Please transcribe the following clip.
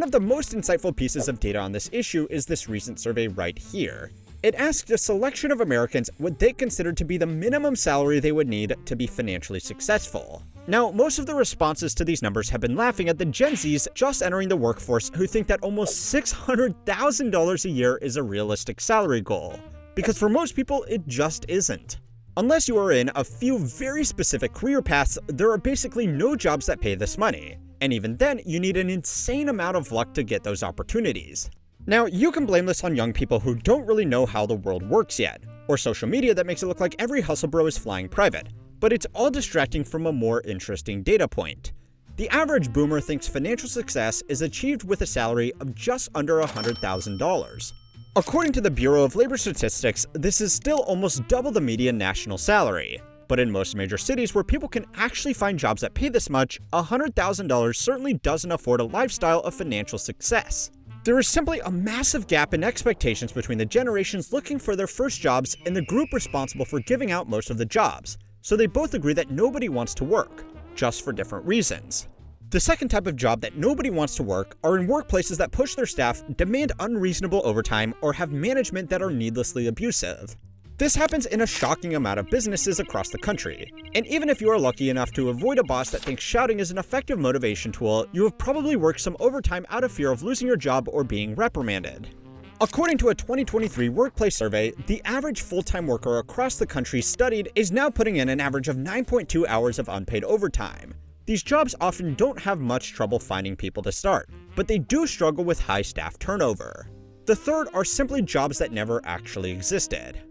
One of the most insightful pieces of data on this issue is this recent survey right here. It asked a selection of Americans what they considered to be the minimum salary they would need to be financially successful. Now, most of the responses to these numbers have been laughing at the Gen Zs just entering the workforce who think that almost $600,000 a year is a realistic salary goal. Because for most people, it just isn't. Unless you are in a few very specific career paths, there are basically no jobs that pay this money. And even then, you need an insane amount of luck to get those opportunities. Now, you can blame this on young people who don't really know how the world works yet, or social media that makes it look like every hustle bro is flying private, but it's all distracting from a more interesting data point. The average boomer thinks financial success is achieved with a salary of just under $100,000. According to the Bureau of Labor Statistics, this is still almost double the median national salary. But in most major cities where people can actually find jobs that pay this much, $100,000 certainly doesn't afford a lifestyle of financial success. There is simply a massive gap in expectations between the generations looking for their first jobs and the group responsible for giving out most of the jobs, so they both agree that nobody wants to work, just for different reasons. The second type of job that nobody wants to work are in workplaces that push their staff, demand unreasonable overtime, or have management that are needlessly abusive. This happens in a shocking amount of businesses across the country, and even if you are lucky enough to avoid a boss that thinks shouting is an effective motivation tool, you have probably worked some overtime out of fear of losing your job or being reprimanded. According to a 2023 workplace survey, the average full-time worker across the country studied is now putting in an average of 9.2 hours of unpaid overtime. These jobs often don't have much trouble finding people to start, but they do struggle with high staff turnover. The third are simply jobs that never actually existed.